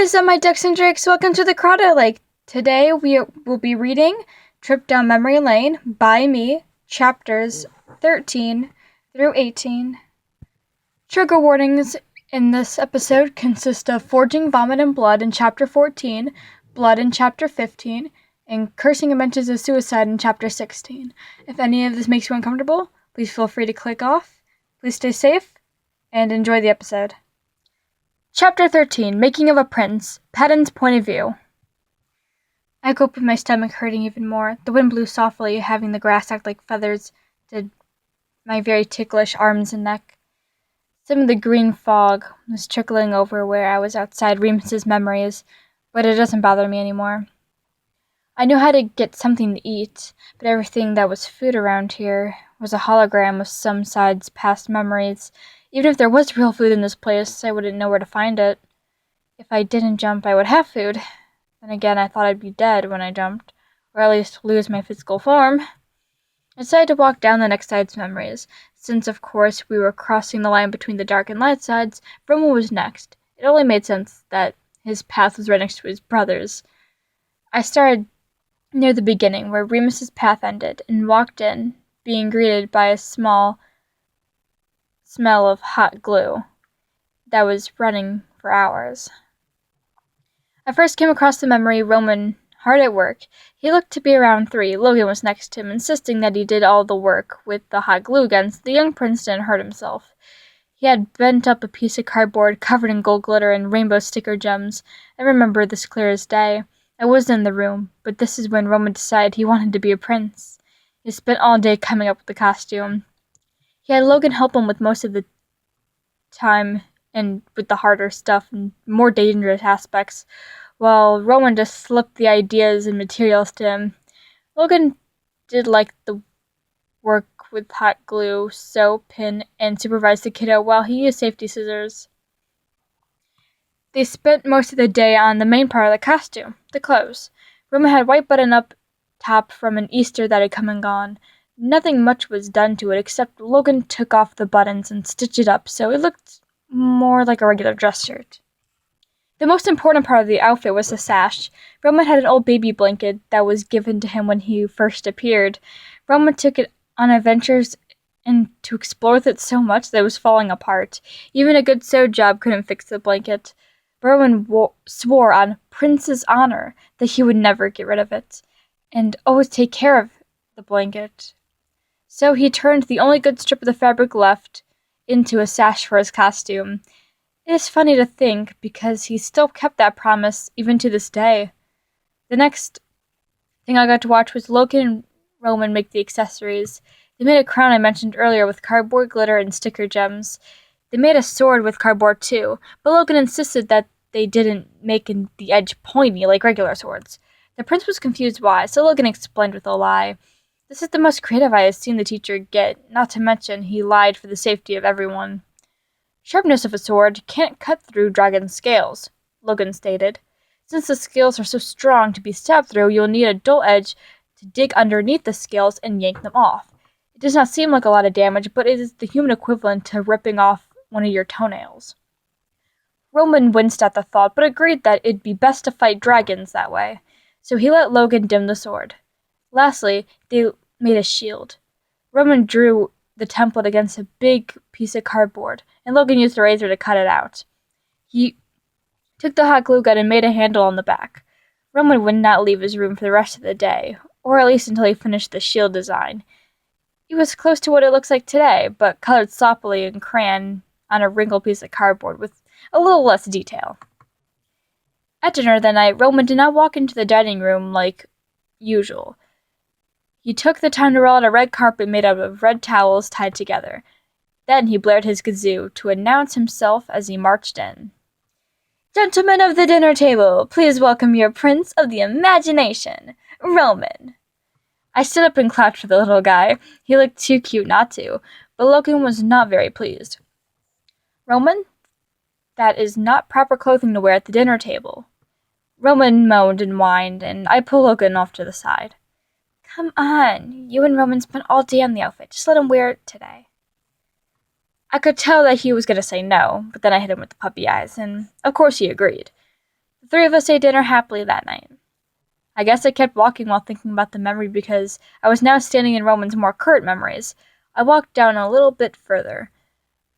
is up, my ducks and drakes? Welcome to the Crowded Lake. Today we will be reading Trip Down Memory Lane by me, chapters 13 through 18. Trigger warnings in this episode consist of forging vomit and blood in chapter 14, blood in chapter 15, and cursing and mentions of suicide in chapter 16. If any of this makes you uncomfortable, please feel free to click off. Please stay safe and enjoy the episode. Chapter 13, Making of a Prince, Patton's Point of View. I woke up with my stomach hurting even more. The wind blew softly, having the grass act like feathers did my very ticklish arms and neck. Some of the green fog was trickling over where I was outside Remus's memories, but it doesn't bother me anymore. I knew how to get something to eat, but everything that was food around here was a hologram of some side's past memories. Even if there was real food in this place, I wouldn't know where to find it. If I didn't jump, I would have food. Then again, I thought I'd be dead when I jumped, or at least lose my physical form. I decided to walk down the next side's memories. Since, of course, we were crossing the line between the dark and light sides, Roman was next. It only made sense that his path was right next to his brother's. I started near the beginning, where Remus's path ended, and walked in, being greeted by a smell of hot glue that was running for hours. I first came across the memory Roman hard at work. He looked to be around 3. Logan was next to him, insisting that he did all the work with the hot glue gun so the young prince didn't hurt himself. He had bent up a piece of cardboard covered in gold glitter and rainbow sticker gems. I remember this clear as day. I wasn't in the room, but this is when Roman decided he wanted to be a prince. He spent all day coming up with the costume. He had Logan help him with most of the time and with the harder stuff and more dangerous aspects, while Roman just slipped the ideas and materials to him. Logan did like the work with hot glue, sew, pin, and supervised the kiddo while he used safety scissors. They spent most of the day on the main part of the costume, the clothes. Roman had white button-up top from an Easter that had come and gone. Nothing much was done to it, except Logan took off the buttons and stitched it up so it looked more like a regular dress shirt. The most important part of the outfit was the sash. Roman had an old baby blanket that was given to him when he first appeared. Roman took it on adventures and to explore with it so much that it was falling apart. Even a good sew job couldn't fix the blanket. Roman swore on Prince's honor that he would never get rid of it, and always take care of the blanket. So he turned the only good strip of the fabric left into a sash for his costume. It is funny to think, because he still kept that promise even to this day. The next thing I got to watch was Logan and Roman make the accessories. They made a crown I mentioned earlier with cardboard, glitter, and sticker gems. They made a sword with cardboard too, but Logan insisted that they didn't make the edge pointy like regular swords. The prince was confused why, so Logan explained with a lie. This is the most creative I have seen the teacher get, not to mention he lied for the safety of everyone. Sharpness of a sword can't cut through dragon's scales, Logan stated. Since the scales are so strong to be stabbed through, you'll need a dull edge to dig underneath the scales and yank them off. It does not seem like a lot of damage, but it is the human equivalent to ripping off one of your toenails. Roman winced at the thought, but agreed that it'd be best to fight dragons that way, so he let Logan dim the sword. Lastly, they made a shield. Roman drew the template against a big piece of cardboard, and Logan used a razor to cut it out. He took the hot glue gun and made a handle on the back. Roman would not leave his room for the rest of the day, or at least until he finished the shield design. It was close to what it looks like today, but colored sloppily in crayon on a wrinkled piece of cardboard with a little less detail. At dinner that night, Roman did not walk into the dining room like usual. He took the time to roll out a red carpet made out of red towels tied together. Then he blared his kazoo to announce himself as he marched in. "Gentlemen of the dinner table, please welcome your prince of the imagination, Roman." I stood up and clapped for the little guy. He looked too cute not to, but Logan was not very pleased. "Roman, that is not proper clothing to wear at the dinner table." Roman moaned and whined, and I pulled Logan off to the side. "Come on, you and Roman spent all day on the outfit. Just let him wear it today." I could tell that he was going to say no, but then I hit him with the puppy eyes, and of course he agreed. three of us ate dinner happily that night. I guess I kept walking while thinking about the memory because I was now standing in Roman's more current memories. I walked down a little bit further.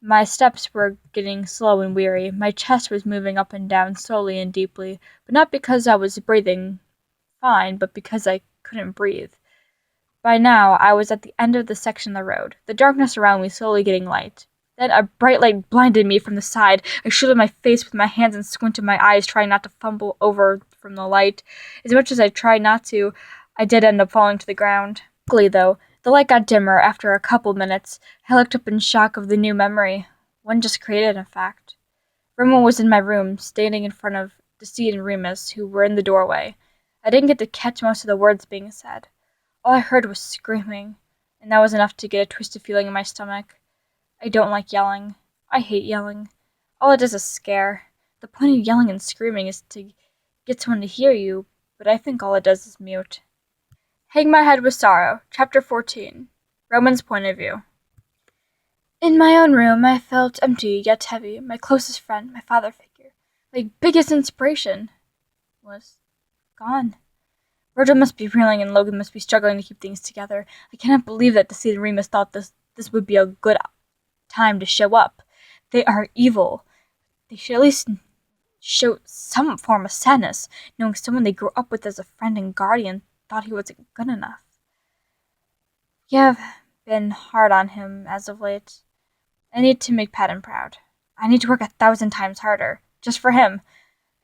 My steps were getting slow and weary. My chest was moving up and down slowly and deeply, but not because I was breathing fine, but because I couldn't breathe. By now, I was at the end of the section of the road, the darkness around me slowly getting light. Then a bright light blinded me from the side. I shielded my face with my hands and squinted my eyes, trying not to fumble over from the light. As much as I tried not to, I did end up falling to the ground. Luckily, though, the light got dimmer after a couple minutes. I looked up in shock of the new memory. One just created, in fact. Roman was in my room, standing in front of Deceit and Remus, who were in the doorway. I didn't get to catch most of the words being said. All I heard was screaming, and that was enough to get a twisted feeling in my stomach. I don't like yelling. I hate yelling. All it does is scare. The point of yelling and screaming is to get someone to hear you, but I think all it does is mute. Hang My Head with Sorrow, Chapter 14. Roman's Point of View. In my own room, I felt empty yet heavy. My closest friend, my father figure, my biggest inspiration, was gone. Virgil must be reeling and Logan must be struggling to keep things together. I cannot believe that Deceit and Remus thought this would be a good time to show up. They are evil. They should at least show some form of sadness, knowing someone they grew up with as a friend and guardian thought he wasn't good enough. You have been hard on him as of late. I need to make Patton proud. I need to work 1,000 times harder, just for him.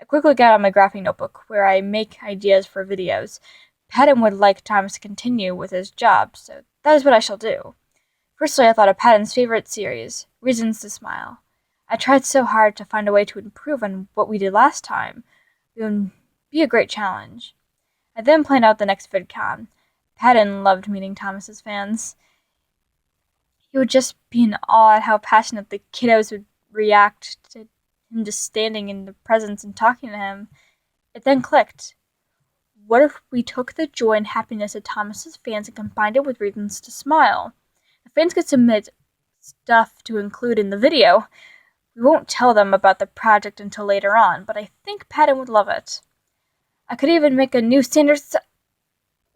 I quickly got out my graphing notebook, where I make ideas for videos. Patton would like Thomas to continue with his job, so that is what I shall do. Firstly, I thought of Patton's favorite series, Reasons to Smile. I tried so hard to find a way to improve on what we did last time. It would be a great challenge. I then planned out the next VidCon. Patton loved meeting Thomas's fans. He would just be in awe at how passionate the kiddos would react to him just standing in the presence and talking to him. It then clicked. What if we took the joy and happiness of Thomas's fans and combined it with Reasons to Smile? The fans could submit stuff to include in the video. We won't tell them about the project until later on, but I think Patton would love it. I could even make a new standard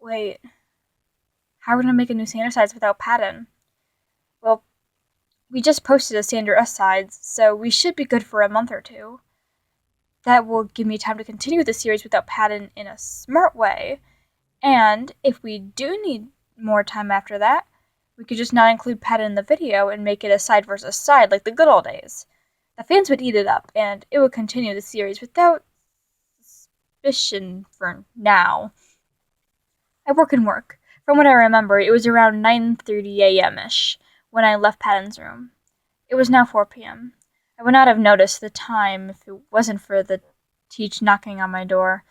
Wait. How are we going to make a new standard size without Patton? Well, we just posted a standard S size, so we should be good for a month or two. That will give me time to continue the series without Patton in a smart way. And if we do need more time after that, we could just not include Patton in the video and make it a side versus side like the good old days. The fans would eat it up, and it would continue the series without suspicion for now. I work and work. From what I remember, it was around 9:30 a.m.-ish when I left Patton's room. It was now 4 p.m. I would not have noticed the time if it wasn't for the teach knocking on my door.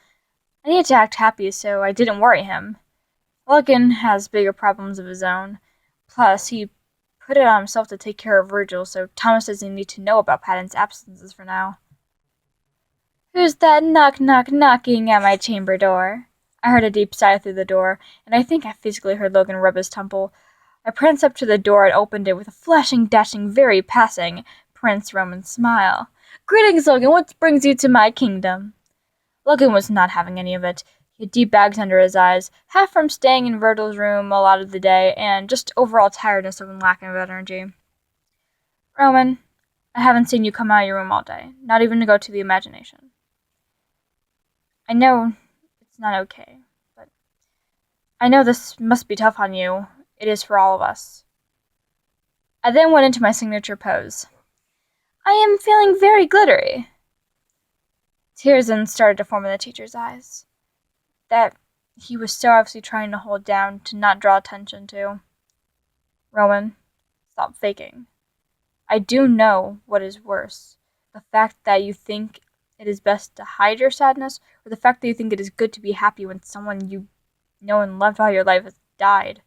I needed to act happy, so I didn't worry him. Logan has bigger problems of his own. Plus, he put it on himself to take care of Virgil, so Thomas doesn't need to know about Patton's absences for now. Who's that knocking at my chamber door? I heard a deep sigh through the door, and I think I physically heard Logan rub his temple. I pranced up to the door and opened it with a flashing, dashing, very passing Prince Roman smile. Greetings, Logan. What brings you to my kingdom? Logan was not having any of it. He had deep bags under his eyes, half from staying in Virgil's room a lot of the day, and just overall tiredness and lack of energy. Roman, I haven't seen you come out of your room all day, not even to go to the imagination. I know it's not okay, but I know this must be tough on you. It is for all of us. I then went into my signature pose. I am feeling very glittery. Tears then started to form in the teacher's eyes, that he was so obviously trying to hold down to not draw attention to. Roman, stop faking. I do know what is worse, the fact that you think it is best to hide your sadness, or the fact that you think it is good to be happy when someone you know and loved all your life has died.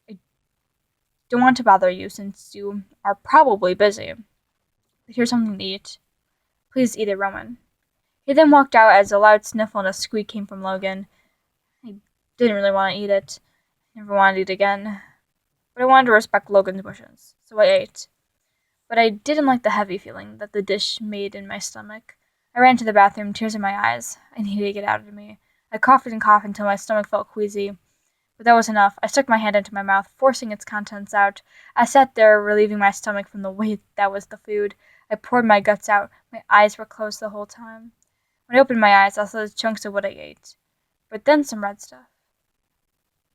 I don't want to bother you since you are probably busy. But here's something to eat. Please eat it, Roman. He then walked out as a loud sniffle and a squeak came from Logan. I didn't really want to eat it. Never wanted to eat again. But I wanted to respect Logan's wishes, so I ate. But I didn't like the heavy feeling that the dish made in my stomach. I ran to the bathroom, tears in my eyes. I needed to get out of me. I coughed and coughed until my stomach felt queasy. But that was enough. I stuck my hand into my mouth, forcing its contents out. I sat there, relieving my stomach from the weight that was the food. I poured my guts out. My eyes were closed the whole time. When I opened my eyes, I saw the chunks of what I ate. But then some red stuff.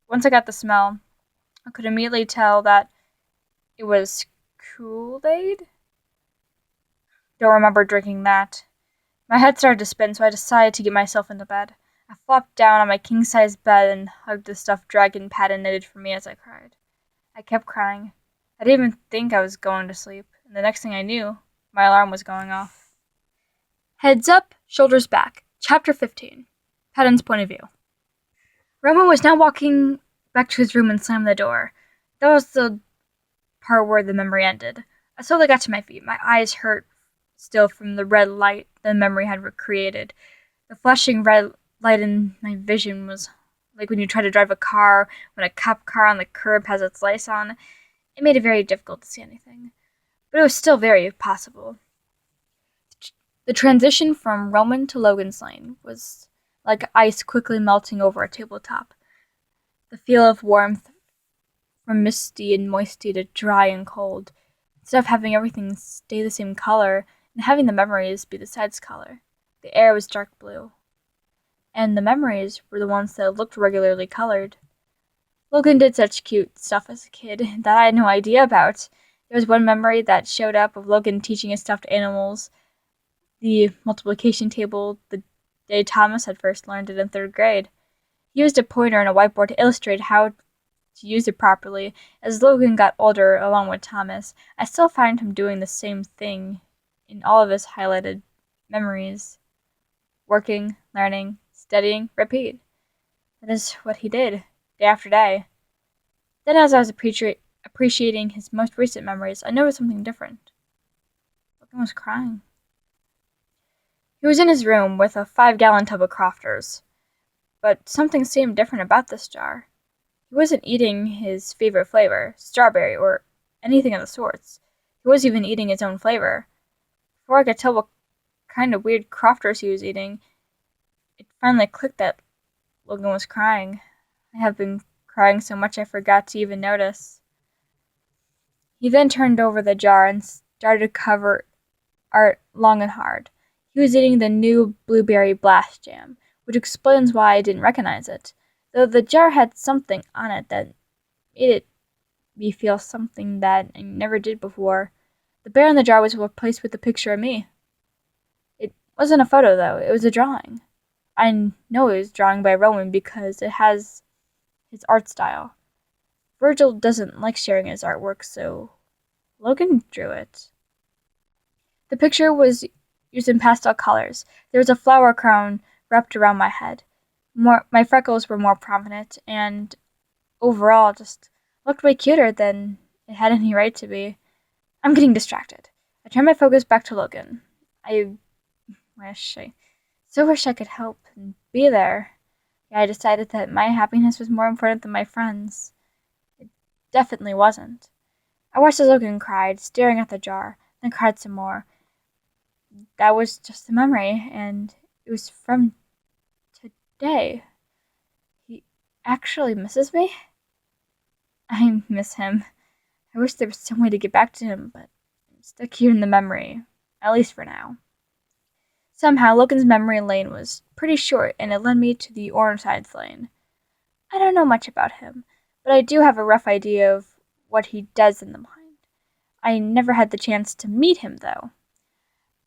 Once I got the smell, I could immediately tell that it was Kool-Aid? Don't remember drinking that. My head started to spin, so I decided to get myself into bed. I flopped down on my king-size bed and hugged the stuffed dragon Patton knitted for me as I cried. I kept crying. I didn't even think I was going to sleep, and the next thing I knew, my alarm was going off. Heads up, shoulders back. Chapter 15. Patton's point of view. Roman was now walking back to his room and slammed the door. That was the part where the memory ended. I slowly got to my feet. My eyes hurt still from the red light the memory had recreated. The flashing red light in my vision was like when you try to drive a car when a cop car on the curb has its lights on. It made it very difficult to see anything, but it was still very possible. The transition from Roman to Logan's Lane was like ice quickly melting over a tabletop. The feel of warmth from misty and moisty to dry and cold, instead of having everything stay the same color and having the memories be the side's color. The air was dark blue, and the memories were the ones that looked regularly colored. Logan did such cute stuff as a kid that I had no idea about. There was one memory that showed up of Logan teaching his stuffed animals the multiplication table the day Thomas had first learned it in 3rd grade. He used a pointer and a whiteboard to illustrate how to use it properly. As Logan got older, along with Thomas, I still find him doing the same thing in all of his highlighted memories. Working, learning, studying, repeat. That is what he did, day after day. Then as I was appreciating his most recent memories, I noticed something different. Logan was crying. He was in his room with a 5-gallon tub of Crofters, but something seemed different about this jar. He wasn't eating his favorite flavor, strawberry, or anything of the sorts. He wasn't even eating his own flavor. Before I could tell what kind of weird Crofters he was eating, it finally clicked that Logan was crying. I have been crying so much I forgot to even notice. He then turned over the jar and started to cover art long and hard. He was eating the new blueberry blast jam, which explains why I didn't recognize it, though the jar had something on it that made me feel something that I never did before. The bear in the jar was replaced with a picture of me. It wasn't a photo, though. It was a drawing. I know it was drawing by Roman because it has his art style. Virgil doesn't like sharing his artwork, so Logan drew it. The picture was used in pastel colors. There was a flower crown wrapped around my head. My freckles were more prominent, and overall just looked way cuter than it had any right to be. I'm getting distracted. I turned my focus back to Logan. I so wish I could help and be there. Yeah, I decided that my happiness was more important than my friends. It definitely wasn't. I watched as Logan cried, staring at the jar, then cried some more. That was just a memory, and it was from today. He actually misses me? I miss him. I wish there was some way to get back to him, but I'm stuck here in the memory, at least for now. Somehow, Logan's memory lane was pretty short, and it led me to the Orange Sides lane. I don't know much about him, but I do have a rough idea of what he does in the mind. I never had the chance to meet him, though.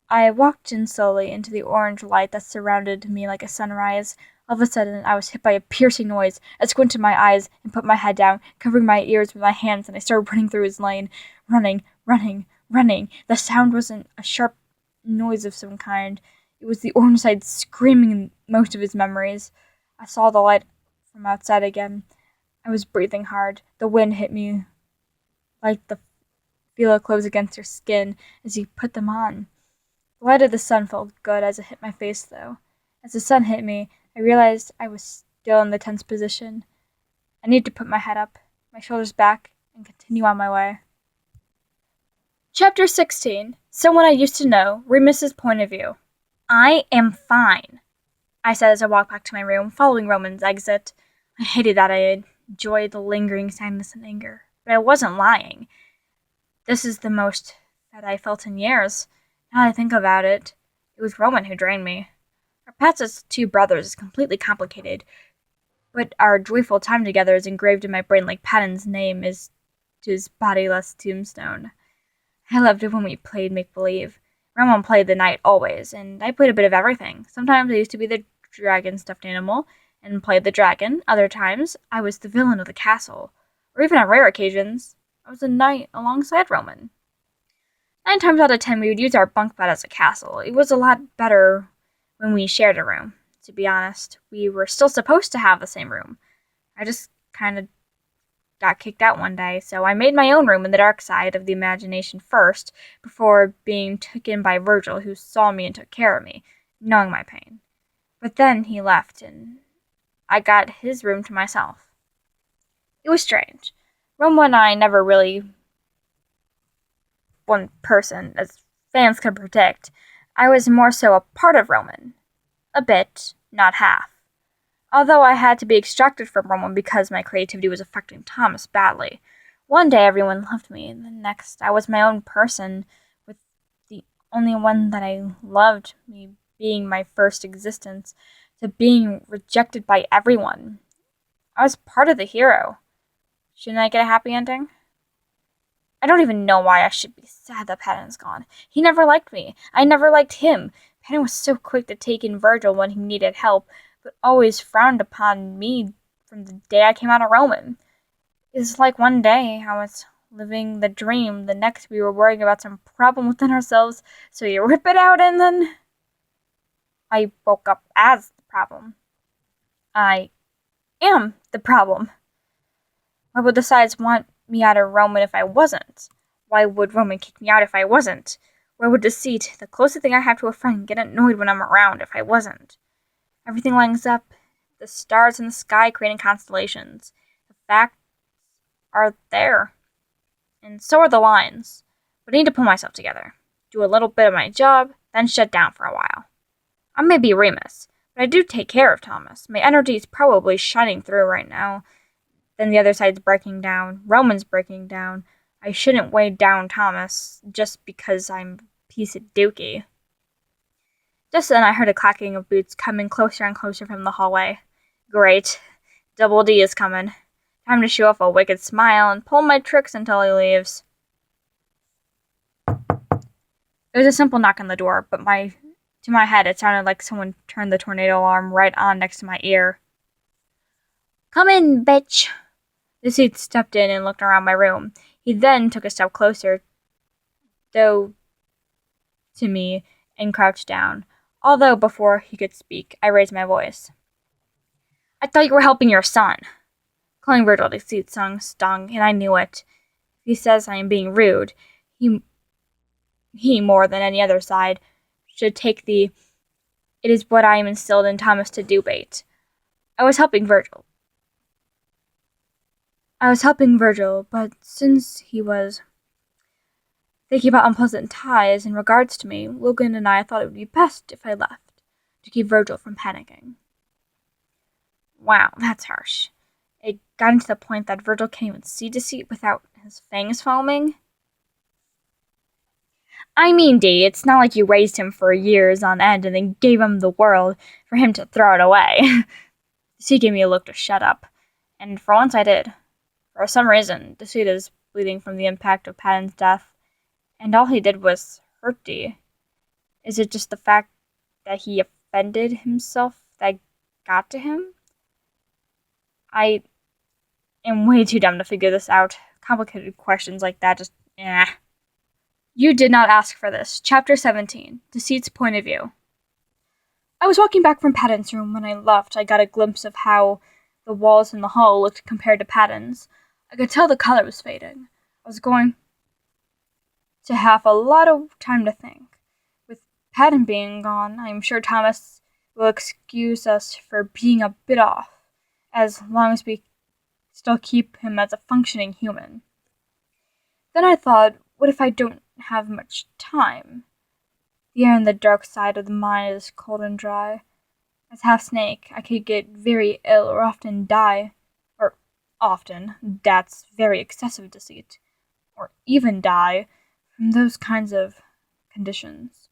I walked in slowly into the orange light that surrounded me like a sunrise. All of a sudden, I was hit by a piercing noise. I squinted my eyes and put my head down, covering my ears with my hands, and I started running through his lane. Running, running, running. The sound wasn't a sharp noise of some kind. It was the Orange Side screaming most of his memories. I saw the light from outside again. I was breathing hard. The wind hit me like the feel of clothes against your skin as you put them on. The light of the sun felt good as it hit my face, though. As the sun hit me, I realized I was still in the tense position. I needed to put my head up, my shoulders back, and continue on my way. Chapter 16. Someone I Used to Know, Remus's Point of View. I am fine, I said as I walked back to my room, following Roman's exit. I hated that I enjoyed the lingering sadness and anger, but I wasn't lying. This is the most that I felt in years. Now that I think about it, it was Roman who drained me. Our past as two brothers is completely complicated, but our joyful time together is engraved in my brain like Patton's name is to his bodiless tombstone. I loved it when we played make-believe. Roman played the knight always, and I played a bit of everything. Sometimes I used to be the dragon stuffed animal and played the dragon. Other times, I was the villain of the castle. Or even on rare occasions, I was a knight alongside Roman. 9 times out of 10, we would use our bunk bed as a castle. It was a lot better when we shared a room. To be honest, we were still supposed to have the same room. I just kind of got kicked out one day, so I made my own room in the dark side of the imagination first, before being taken by Virgil, who saw me and took care of me, knowing my pain. But then he left, and I got his room to myself. It was strange. Roma and I never really one person, as fans could predict. I was more so a part of Roman. A bit, not half. Although I had to be extracted from Roman because my creativity was affecting Thomas badly. One day everyone loved me, and the next I was my own person, with the only one that I loved, me being my first existence, to being rejected by everyone. I was part of the hero. Shouldn't I get a happy ending? I don't even know why I should be sad that Patton's gone. He never liked me. I never liked him. Patton was so quick to take in Virgil when he needed help, but always frowned upon me from the day I came out of Roman. It's like one day I was living the dream, the next we were worrying about some problem within ourselves, so you rip it out and then I woke up as the problem. I am the problem. Why would the sides want me out of Roman if I wasn't? Why would Roman kick me out if I wasn't? Why would deceit, the closest thing I have to a friend, get annoyed when I'm around if I wasn't? Everything lines up, the stars in the sky creating constellations. The facts are there, and so are the lines. But I need to pull myself together, do a little bit of my job, then shut down for a while. I may be Remus, but I do take care of Thomas. My energy is probably shining through right now. Then the other side's breaking down. Roman's breaking down. I shouldn't weigh down Thomas just because I'm a piece of dookie. Just then I heard a clacking of boots coming closer and closer from the hallway. Great. Double D is coming. Time to show off a wicked smile and pull my tricks until he leaves. It was a simple knock on the door, but to my head it sounded like someone turned the tornado alarm right on next to my ear. Come in, bitch. The seat stepped in and looked around my room. He then took a step closer, to me, and crouched down. Although before he could speak, I raised my voice. I thought you were helping your son. Calling Virgil to seat stung, and I knew it. If he says I am being rude, he more than any other side should take the "it is what I am instilled in Thomas to do" bait. I was helping Virgil, but since he was thinking about unpleasant ties in regards to me, Logan and I thought it would be best if I left, to keep Virgil from panicking. Wow, that's harsh. It got to the point that Virgil can't even see deceit without his fangs foaming. I mean, Dee, it's not like you raised him for years on end and then gave him the world for him to throw it away. She gave me a look to shut up, and for once I did. For some reason, Deceit is bleeding from the impact of Patton's death, and all he did was hurt Dee. Is it just the fact that he offended himself that got to him? I am way too dumb to figure this out. Complicated questions like that just, You did not ask for this. Chapter 17. Deceit's Point of View. I was walking back from Patton's room when I left. I got a glimpse of how the walls in the hall looked compared to Patton's. I could tell the color was fading. I was going to have a lot of time to think. With Patton being gone, I am sure Thomas will excuse us for being a bit off, as long as we still keep him as a functioning human. Then I thought, what if I don't have much time? The air in the dark side of the mine is cold and dry. As half-snake, I could get very ill or often die. Or often, that's very excessive deceit. Or even die from those kinds of conditions.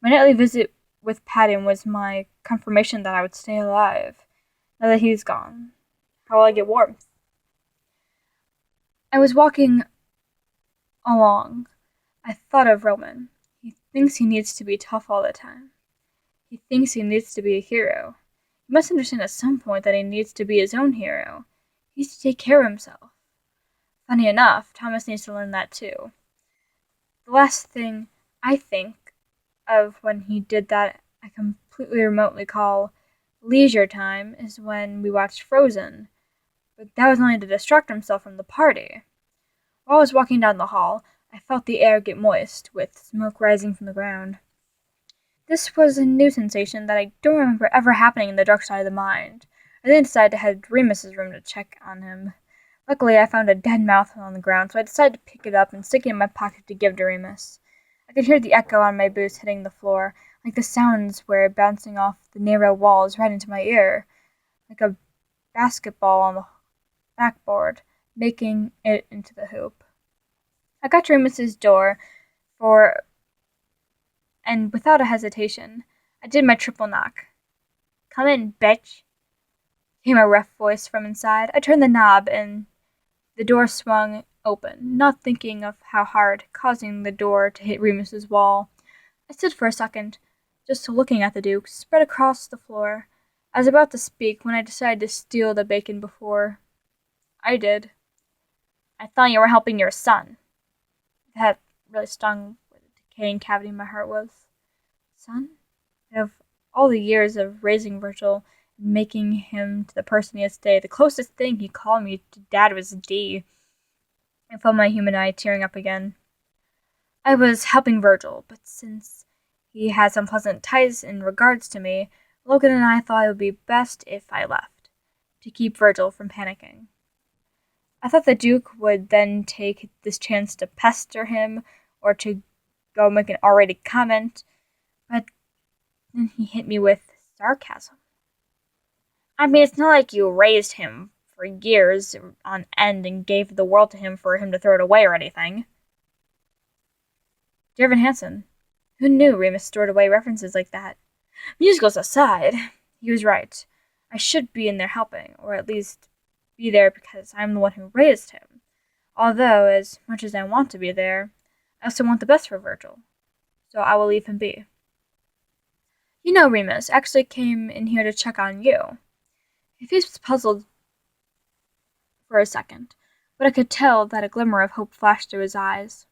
My nightly visit with Patton was my confirmation that I would stay alive. Now that he's gone, how will I get warmth? I was walking along. I thought of Roman. He thinks he needs to be tough all the time. He thinks he needs to be a hero. He must understand at some point that he needs to be his own hero. He needs to take care of himself. Funny enough, Thomas needs to learn that too. The last thing I think of when he did that I completely remotely call leisure time is when we watched Frozen, but that was only to distract himself from the party. While I was walking down the hall, I felt the air get moist, with smoke rising from the ground. This was a new sensation that I don't remember ever happening in the dark side of the mind. I then decided to head to Remus's room to check on him. Luckily, I found a dead mouth on the ground, so I decided to pick it up and stick it in my pocket to give to Remus. I could hear the echo on my boots hitting the floor, like the sounds were bouncing off the narrow walls right into my ear, like a basketball on the backboard, making it into the hoop. I got to Remus's door, and without a hesitation, I did my triple knock. "Come in, bitch," came a rough voice from inside. I turned the knob, and the door swung open, not thinking of how hard causing the door to hit Remus's wall. I stood for a second, just looking at the Duke, spread across the floor. I was about to speak when I decided to steal the bacon before I did. "I thought you were helping your son." That really stung where the decaying cavity in my heart was. Son? Out of all the years of raising Virgil and making him to the person he is today, the closest thing he called me to Dad was D. I felt my human eye tearing up again. I was helping Virgil, but since he had some pleasant ties in regards to me, Logan and I thought it would be best if I left, to keep Virgil from panicking. I thought the Duke would then take this chance to pester him or to go make an R-rated comment, but then he hit me with sarcasm. "I mean, it's not like you raised him for years on end and gave the world to him for him to throw it away or anything." Dear Evan Hansen, who knew Remus stored away references like that? Musicals aside, he was right. I should be in there helping, or at least be there because I'm the one who raised him. Although, as much as I want to be there, I also want the best for Virgil, so I will leave him be. "You know, Remus actually came in here to check on you." His face was puzzled for a second, but I could tell that a glimmer of hope flashed through his eyes.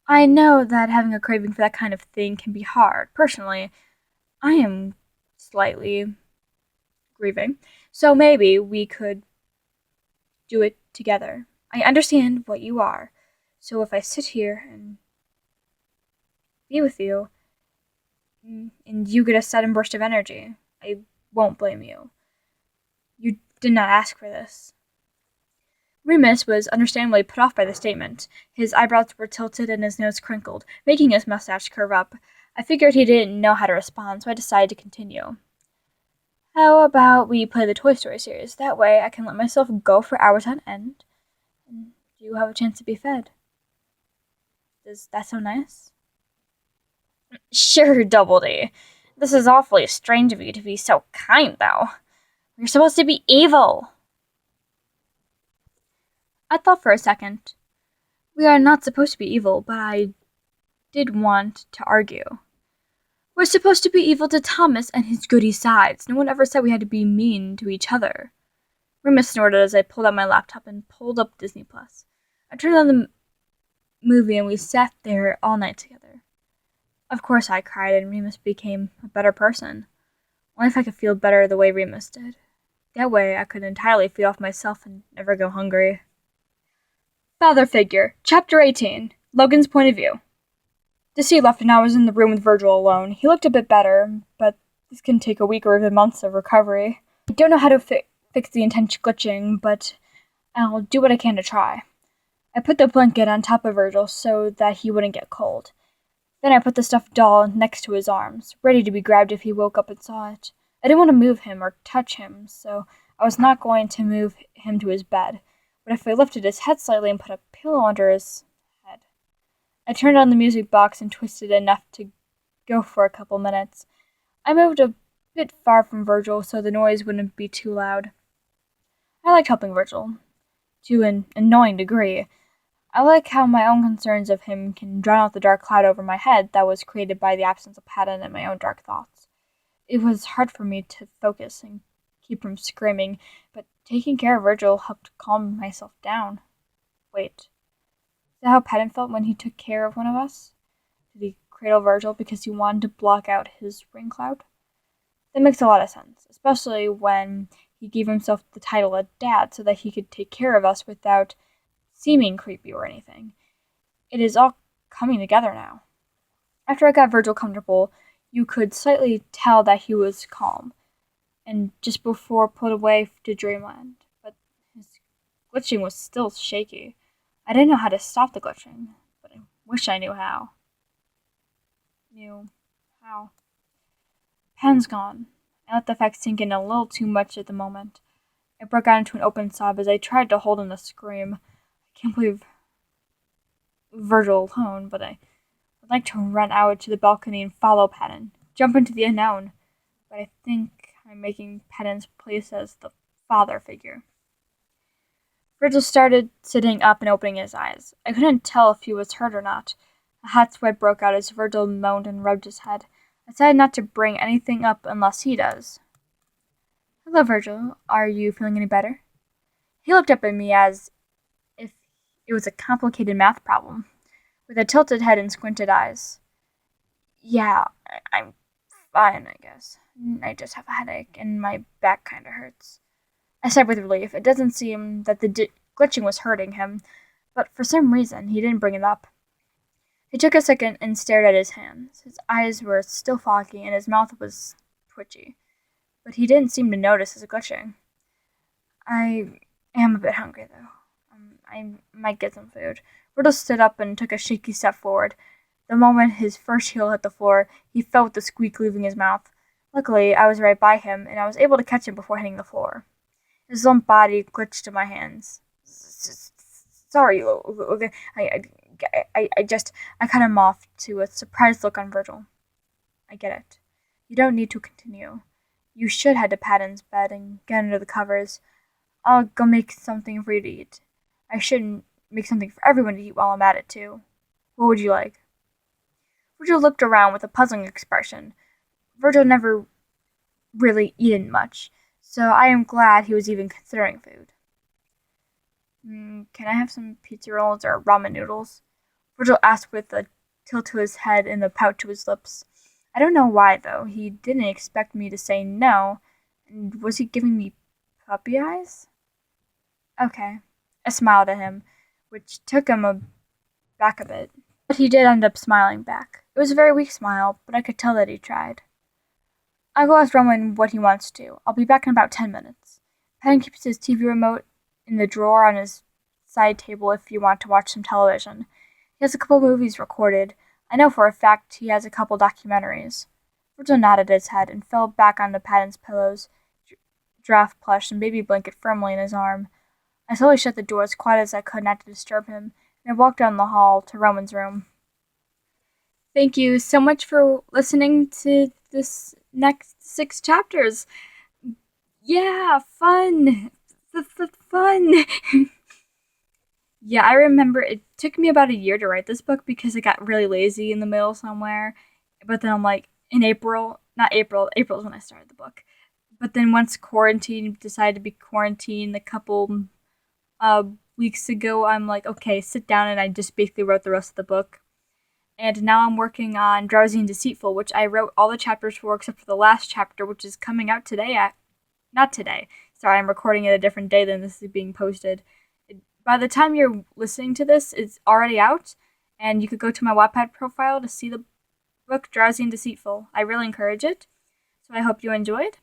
"I know that having a craving for that kind of thing can be hard. Personally, I am slightly grieving, so maybe we could do it together. I understand what you are, so if I sit here and be with you, and you get a sudden burst of energy, I won't blame you. You did not ask for this." Remus was understandably put off by the statement. His eyebrows were tilted and his nose crinkled, making his mustache curve up. I figured he didn't know how to respond, so I decided to continue. "How about we play the Toy Story series? That way I can let myself go for hours on end, and you have a chance to be fed. Does that sound nice?" "Sure, Double D. This is awfully strange of you to be so kind, though. You're supposed to be evil." I thought for a second. We are not supposed to be evil, but I did want to argue. We're supposed to be evil to Thomas and his goody sides. No one ever said we had to be mean to each other. Remus snorted as I pulled out my laptop and pulled up Disney+. I turned on the movie and we sat there all night together. Of course I cried and Remus became a better person. Only if I could feel better the way Remus did. That way I could entirely feed off myself and never go hungry. Father Figure, Chapter 18, Logan's Point of View. Desi left and I was in the room with Virgil alone. He looked a bit better, but this can take a week or even months of recovery. I don't know how to fix the intense glitching, but I'll do what I can to try. I put the blanket on top of Virgil so that he wouldn't get cold. Then I put the stuffed doll next to his arms, ready to be grabbed if he woke up and saw it. I didn't want to move him or touch him, so I was not going to move him to his bed. But if I lifted his head slightly and put a pillow under his head. I turned on the music box and twisted enough to go for a couple minutes. I moved a bit far from Virgil so the noise wouldn't be too loud. I liked helping Virgil, to an annoying degree. I like how my own concerns of him can drown out the dark cloud over my head that was created by the absence of Patton and my own dark thoughts. It was hard for me to focus and keep from screaming, but taking care of Virgil helped calm myself down. Wait, is that how Patton felt when he took care of one of us? Did he cradle Virgil because he wanted to block out his rain cloud? That makes a lot of sense, especially when he gave himself the title of Dad so that he could take care of us without seeming creepy or anything. It is all coming together now. After I got Virgil comfortable, you could slightly tell that he was calm, and just before put away to dreamland, but his glitching was still shaky. I didn't know how to stop the glitching, but I wish I knew how. How? Pen's gone. I let the fact sink in a little too much at the moment. I broke out into an open sob as I tried to hold in a scream. I can't believe Virgil alone, but I would like to run out to the balcony and follow Patton, jump into the unknown. But I think I'm making Patton's place as the father figure. Virgil started sitting up and opening his eyes. I couldn't tell if he was hurt or not. A hot sweat broke out as Virgil moaned and rubbed his head. I decided not to bring anything up unless he does. Hello, Virgil. Are you feeling any better? He looked up at me as if it was a complicated math problem, with a tilted head and squinted eyes. Yeah, I'm fine, I guess. I just have a headache, and my back kinda hurts. I sighed with relief. It doesn't seem that the glitching was hurting him, but for some reason he didn't bring it up. He took a second and stared at his hands. His eyes were still foggy, and his mouth was twitchy. But he didn't seem to notice his glitching. I am a bit hungry, though. I might get some food. Riddle stood up and took a shaky step forward. The moment his first heel hit the floor, he felt the squeak leaving his mouth. Luckily, I was right by him, and I was able to catch him before hitting the floor. His limp body glitched in my hands. Sorry, okay. I cut him off to a surprised look on Virgil. I get it. You don't need to continue. You should head to Patton's bed and get under the covers. I'll go make something for you to eat. I should make something for everyone to eat while I'm at it, too. What would you like? Virgil looked around with a puzzling expression. Virgil never really eaten much, so I am glad he was even considering food. Can I have some pizza rolls or ramen noodles? Virgil asked with a tilt to his head and a pout to his lips. I don't know why, though. He didn't expect me to say no. And was he giving me puppy eyes? Okay. I smiled at him, which took him aback a bit. But he did end up smiling back. It was a very weak smile, but I could tell that he tried. I'll go ask Roman what he wants to. I'll be back in about 10 minutes. Patton keeps his TV remote in the drawer on his side table if you want to watch some television. He has a couple movies recorded. I know for a fact he has a couple documentaries. Virgil nodded his head and fell back onto Patton's pillows, giraffe plush and baby blanket firmly in his arm. I slowly shut the door as quiet as I could not to disturb him, and I walked down the hall to Roman's room. Thank you so much for listening to this next 6 chapters. Yeah, fun. Fun. Yeah, I remember it took me about a year to write this book because I got really lazy in the middle somewhere. But then I'm like, in April, not April, April is when I started the book. But then once quarantine decided to be quarantine a couple weeks ago, I'm like, okay, sit down, and I just basically wrote the rest of the book. And now I'm working on Drowsy and Deceitful, which I wrote all the chapters for except for the last chapter, which is coming out today. Not today. Sorry, I'm recording it a different day than this is being posted. By the time you're listening to this, it's already out, and you could go to my Wattpad profile to see the book Drowsy and Deceitful. I really encourage it, so I hope you enjoyed.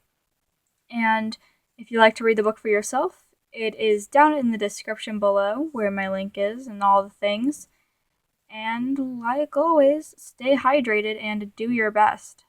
And if you like to read the book for yourself, it is down in the description below where my link is and all the things. And like always, stay hydrated and do your best.